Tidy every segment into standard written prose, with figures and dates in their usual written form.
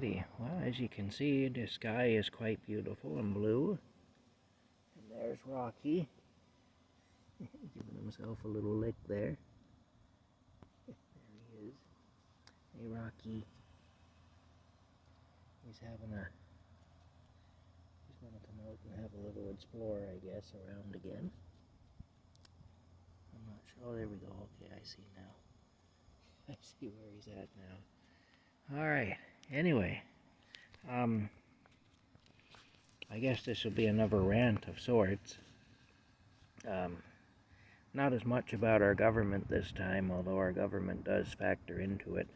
Alrighty, well, as you can see, the sky is quite beautiful and blue. And there's Rocky, giving himself a little lick there. There he is. Hey, Rocky. He's going to come out and have a little explore, I guess, around again. I'm not sure. Oh, there we go. Okay, I see now. I see where he's at now. Alright, anyway. I guess this will be another rant of sorts. Not as much about our government this time, although our government does factor into it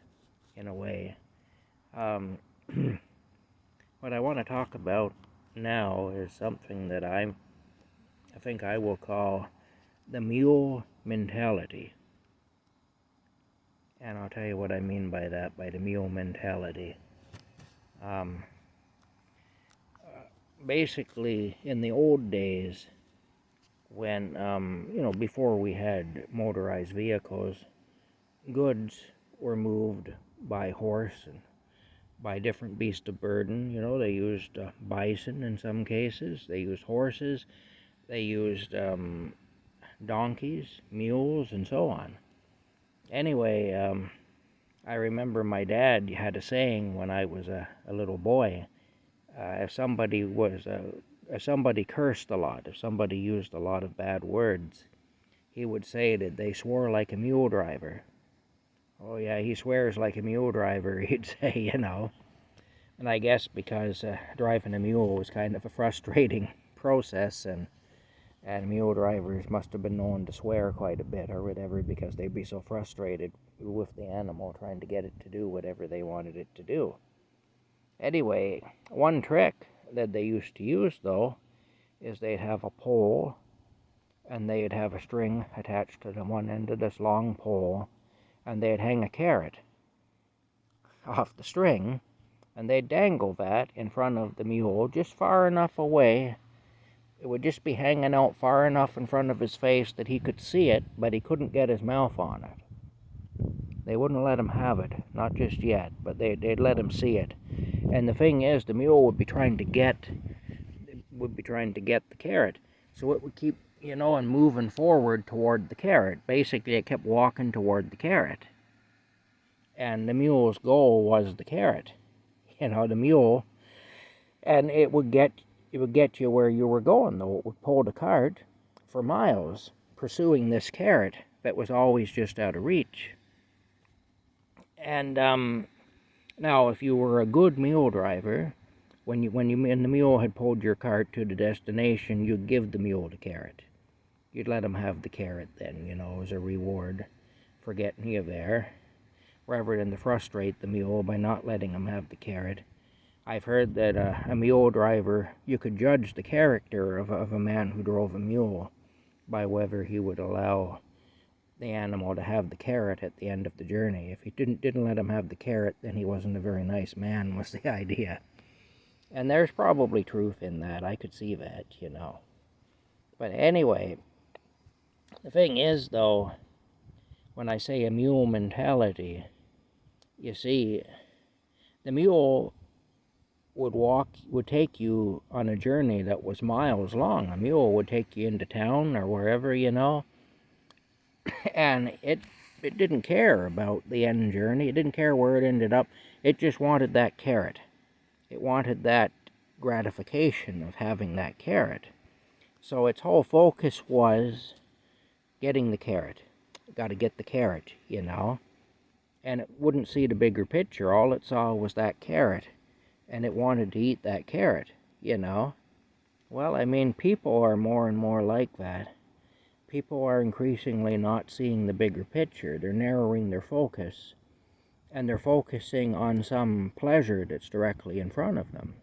in a way. What I want to talk about now is something that I think I will call the Mule Mentality. And I'll tell you what I mean by that, by the Mule Mentality. Basically, in the old days, when, before we had motorized vehicles, goods were moved by horse and by different beasts of burden. They used bison in some cases, they used horses, they used donkeys, mules, and so on. Anyway, I remember my dad had a saying when I was a little boy. If somebody cursed a lot, if somebody used a lot of bad words, he would say that they swore like a mule driver. Oh yeah, he swears like a mule driver, he'd say, And I guess because driving a mule was kind of a frustrating process, and mule drivers must have been known to swear quite a bit or whatever, because they'd be so frustrated with the animal trying to get it to do whatever they wanted it to do. Anyway, one trick that they used to use, though, is they'd have a pole, and they'd have a string attached to the one end of this long pole, and they'd hang a carrot off the string, and they'd dangle that in front of the mule just far enough away. It would just be hanging out far enough in front of his face that he could see it, but he couldn't get his mouth on it. They wouldn't let him have it, not just yet, but they'd let him see it. And the thing is, the mule would be trying to get the carrot, so it would keep, and moving forward toward the carrot. Basically, it kept walking toward the carrot, and the mule's goal was the carrot. The mule, and it would get you where you were going, though. It would pull the cart for miles, pursuing this carrot that was always just out of reach. And now, if you were a good mule driver, when the mule had pulled your cart to the destination, you'd give the mule the carrot. You'd let him have the carrot then, as a reward for getting you there, rather than to frustrate the mule by not letting him have the carrot. I've heard that a mule driver, you could judge the character of a man who drove a mule by whether he would allow the animal to have the carrot at the end of the journey. If he didn't let him have the carrot, then he wasn't a very nice man, was the idea. And there's probably truth in that. I could see that, But anyway, the thing is, though, when I say a mule mentality, you see, the mule would take you on a journey that was miles long. A mule would take you into town or wherever, and it didn't care about the end journey. It didn't care where it ended up. It just wanted that carrot. It wanted that gratification of having that carrot. So its whole focus was getting the carrot. Got to get the carrot, And it wouldn't see the bigger picture. All it saw was that carrot, and it wanted to eat that carrot, Well, people are more and more like that. People are increasingly not seeing the bigger picture. They're narrowing their focus, and they're focusing on some pleasure that's directly in front of them,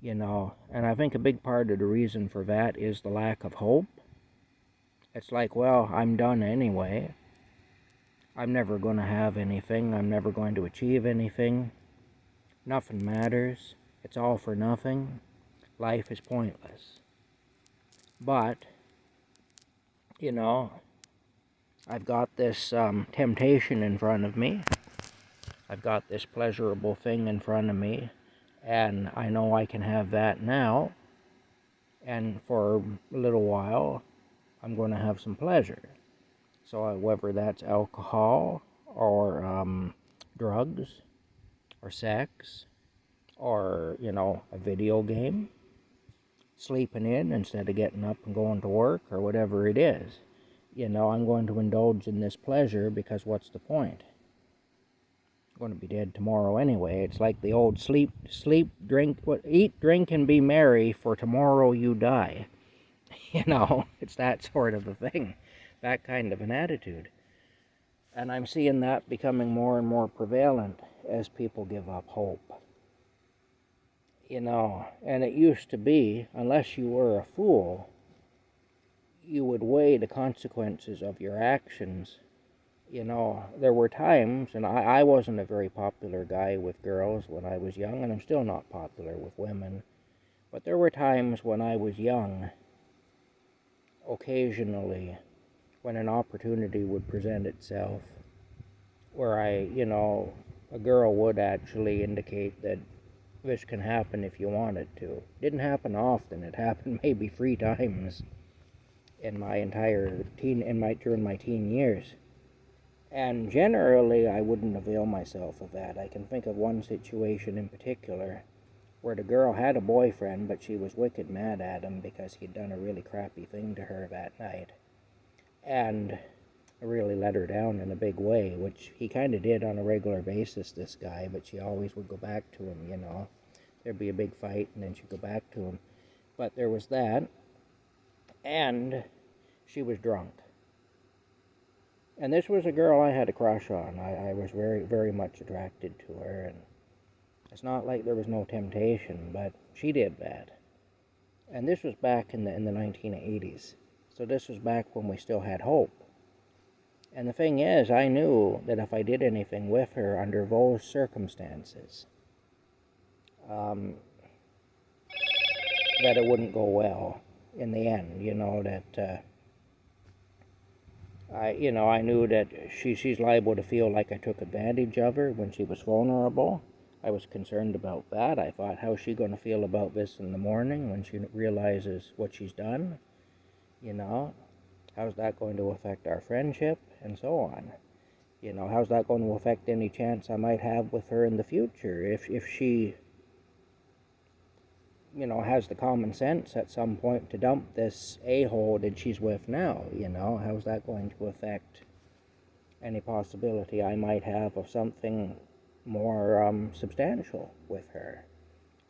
And I think a big part of the reason for that is the lack of hope. It's like, well, I'm done anyway. I'm never going to have anything. I'm never going to achieve anything. Nothing matters. It's all for nothing. Life is pointless. But, I've got this temptation in front of me. I've got this pleasurable thing in front of me, and I know I can have that now, and for a little while, I'm going to have some pleasure. So whether that's alcohol, or drugs, or sex, or, a video game, sleeping in instead of getting up and going to work, or whatever it is. I'm going to indulge in this pleasure because what's the point? I'm going to be dead tomorrow anyway. It's like the old sleep, drink, eat, drink, and be merry, for tomorrow you die. It's that sort of a thing, that kind of an attitude. And I'm seeing that becoming more and more prevalent as people give up hope. And it used to be, unless you were a fool, you would weigh the consequences of your actions. There were times, and I wasn't a very popular guy with girls when I was young, and I'm still not popular with women, but there were times when I was young, occasionally, when an opportunity would present itself, where a girl would actually indicate that this can happen if you want it to. It didn't happen often. It happened maybe 3 times in my entire during my teen years. And generally, I wouldn't avail myself of that. I can think of one situation in particular where the girl had a boyfriend, but she was wicked mad at him because he'd done a really crappy thing to her that night. And really let her down in a big way, which he kind of did on a regular basis, this guy, but she always would go back to him, There'd be a big fight, and then she'd go back to him. But there was that, and she was drunk. And this was a girl I had a crush on. I was very, very much attracted to her, and it's not like there was no temptation, but she did that. And this was back in the 1980s. So this was back when we still had hope. And the thing is, I knew that if I did anything with her under those circumstances, that it wouldn't go well in the end. I knew that she's liable to feel like I took advantage of her when she was vulnerable. I was concerned about that. I thought, how's she going to feel about this in the morning when she realizes what she's done? How's that going to affect our friendship, and so on? How's that going to affect any chance I might have with her in the future if she, has the common sense at some point to dump this a-hole that she's with now? How's that going to affect any possibility I might have of something more substantial with her?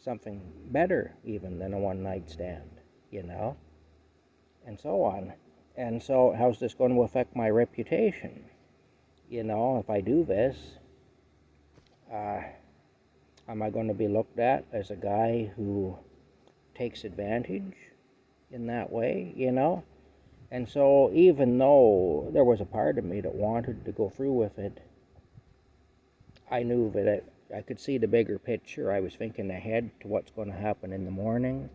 Something better even than a one-night stand, and so on. And so how's this going to affect my reputation? If I do this, am I going to be looked at as a guy who takes advantage in that way, And so even though there was a part of me that wanted to go through with it, I knew that I could see the bigger picture. I was thinking ahead to what's going to happen in the morning,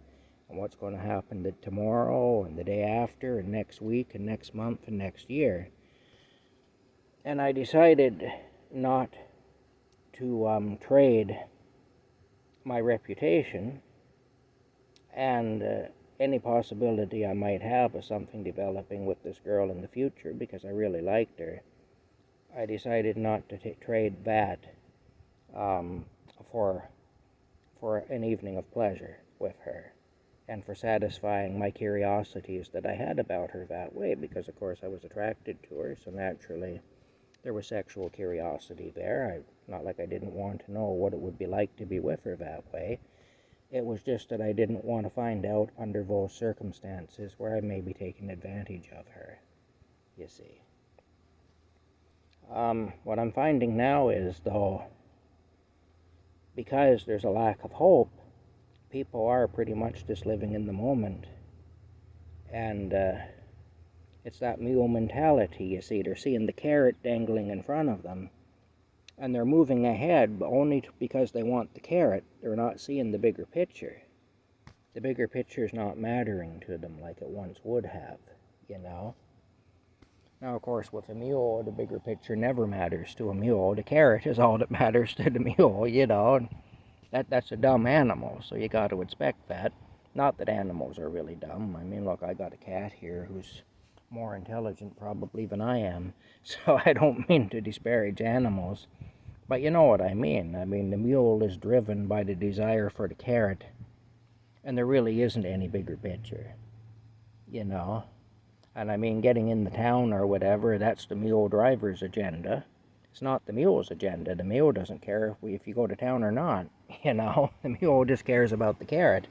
and what's going to happen tomorrow, and the day after, and next week, and next month, and next year. And I decided not to trade my reputation and any possibility I might have of something developing with this girl in the future, because I really liked her. I decided not to trade that for an evening of pleasure with her, and for satisfying my curiosities that I had about her that way, because of course I was attracted to her, so naturally there was sexual curiosity there. Not like I didn't want to know what it would be like to be with her that way. It was just that I didn't want to find out under those circumstances where I may be taking advantage of her, you see. What I'm finding now is, though, because there's a lack of hope, people are pretty much just living in the moment. And it's that mule mentality, you see. They're seeing the carrot dangling in front of them, and they're moving ahead, but only because they want the carrot. They're not seeing the bigger picture. The bigger picture is not mattering to them like it once would have, Now, of course, with a mule, the bigger picture never matters to a mule. The carrot is all that matters to the mule, you know. And that's a dumb animal, so you got to expect that. Not that animals are really dumb. I mean, look, I got a cat here who's more intelligent probably than I am, so I don't mean to disparage animals. But you know what I mean. I mean, the mule is driven by the desire for the carrot, and there really isn't any bigger picture, you know. And I mean, getting in the town or whatever, that's the mule driver's agenda. It's not the mule's agenda. The mule doesn't care if you go to town or not, you know. The mule just cares about the carrot.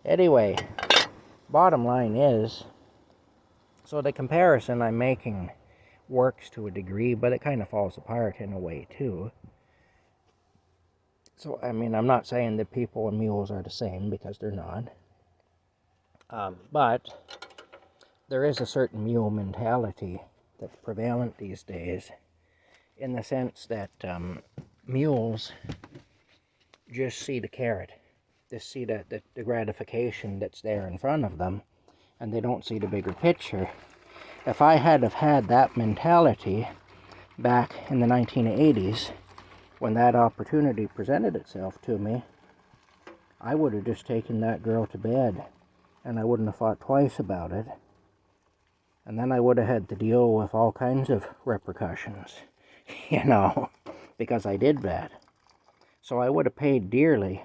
Anyway, bottom line is, so the comparison I'm making works to a degree, but it kind of falls apart in a way too. So, I mean, I'm not saying that people and mules are the same, because they're not. But there is a certain mule mentality that's prevalent these days, in the sense that mules just see the carrot. Just see the gratification that's there in front of them, and they don't see the bigger picture. If I had have had that mentality back in the 1980s, when that opportunity presented itself to me, I would have just taken that girl to bed, and I wouldn't have thought twice about it. And then I would have had to deal with all kinds of repercussions, you know, because I did that. So I would have paid dearly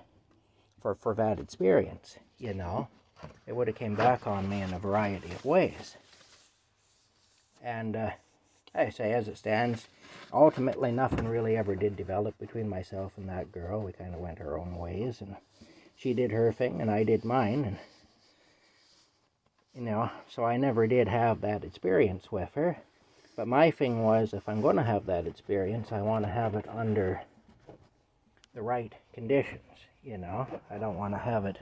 for that experience, you know. It would have came back on me in a variety of ways. And I say, as it stands, ultimately nothing really ever did develop between myself and that girl. We kind of went our own ways, and she did her thing and I did mine, and you know, so I never did have that experience with her. But my thing was, if I'm going to have that experience, I want to have it under the right conditions, you know. I don't want to have it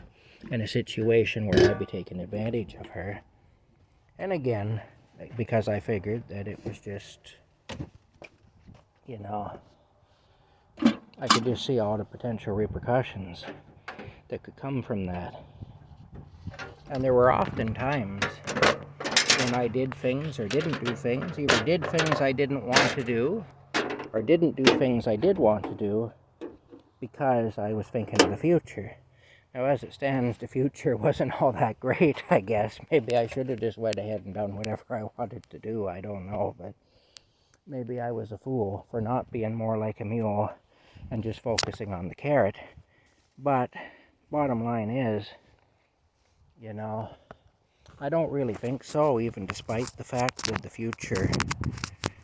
in a situation where I'd be taking advantage of her. And again, because I figured that it was just, you know, I could just see all the potential repercussions that could come from that. And there were often times when I did things or didn't do things, either did things I didn't want to do, or didn't do things I did want to do, because I was thinking of the future. Now, as it stands, the future wasn't all that great, I guess. Maybe I should have just went ahead and done whatever I wanted to do, I don't know, but maybe I was a fool for not being more like a mule and just focusing on the carrot. But bottom line is, you know, I don't really think so, even despite the fact that the future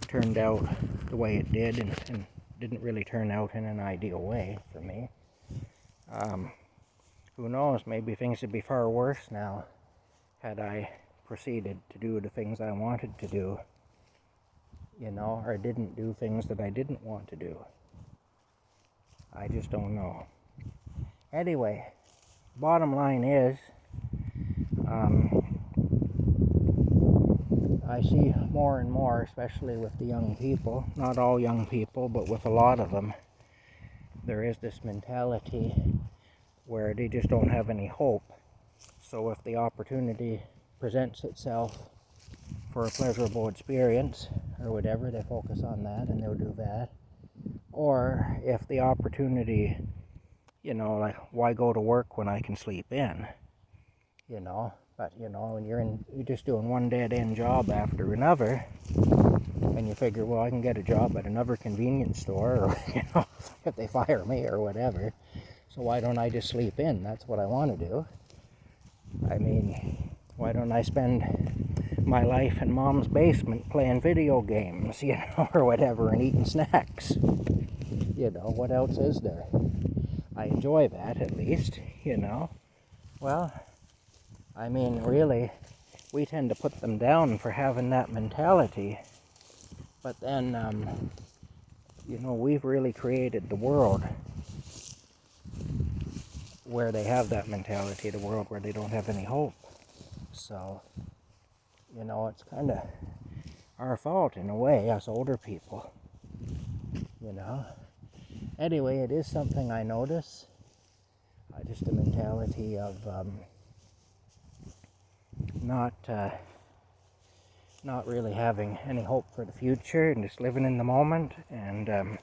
turned out the way it did, and didn't really turn out in an ideal way for me. Who knows, maybe things would be far worse now had I proceeded to do the things I wanted to do, you know, or didn't do things that I didn't want to do. I just don't know. Anyway, bottom line is, I see more and more, especially with the young people, not all young people, but with a lot of them, there is this mentality where they just don't have any hope. So if the opportunity presents itself for a pleasurable experience or whatever, they focus on that and they'll do that. Or if the opportunity, you know, like, why go to work when I can sleep in, you know. But, you know, when you're just doing one dead-end job after another, and you figure, well, I can get a job at another convenience store, or, you know, if they fire me or whatever, so why don't I just sleep in? That's what I want to do. I mean, why don't I spend my life in mom's basement playing video games, you know, or whatever, and eating snacks? You know, what else is there? I enjoy that, at least, you know. Well, I mean, really, we tend to put them down for having that mentality. But then, you know, we've really created the world where they have that mentality, the world where they don't have any hope. So, you know, it's kind of our fault in a way, us older people, you know. Anyway, it is something I notice, just a mentality of not not really having any hope for the future and just living in the moment, and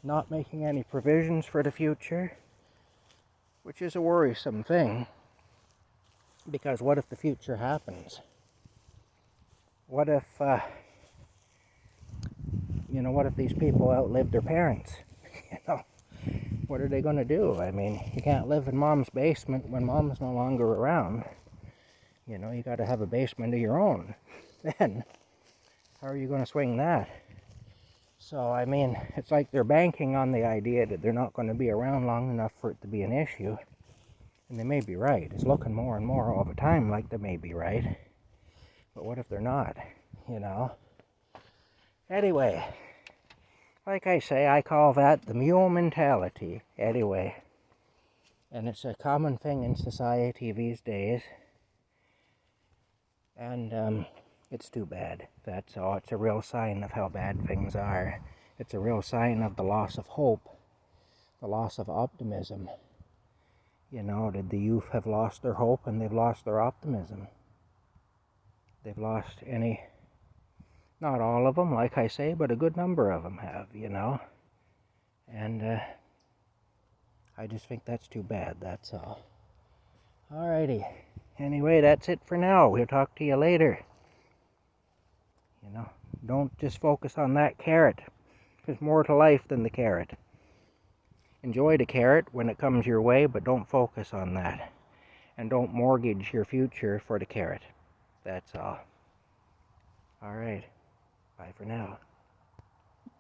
not making any provisions for the future, which is a worrisome thing, because what if the future happens? What if, what if these people outlive their parents? What are they going to do? I mean, you can't live in mom's basement when mom's no longer around. You got to have a basement of your own. Then, how are you going to swing that? So, I mean, it's like they're banking on the idea that they're not going to be around long enough for it to be an issue. And they may be right. It's looking more and more all the time like they may be right. But what if they're not? Anyway, like I say, I call that the mule mentality. Anyway. And it's a common thing in society these days. And it's too bad. That's all. It's a real sign of how bad things are. It's a real sign of the loss of hope, the loss of optimism. Did the youth have lost their hope and they've lost their optimism? They've lost any, not all of them, like I say, but a good number of them have, And I just think that's too bad, that's all. Alrighty. Anyway, that's it for now. We'll talk to you later. Don't just focus on that carrot. There's more to life than the carrot. Enjoy the carrot when it comes your way, but don't focus on that. And don't mortgage your future for the carrot. That's all. Alright. Bye for now.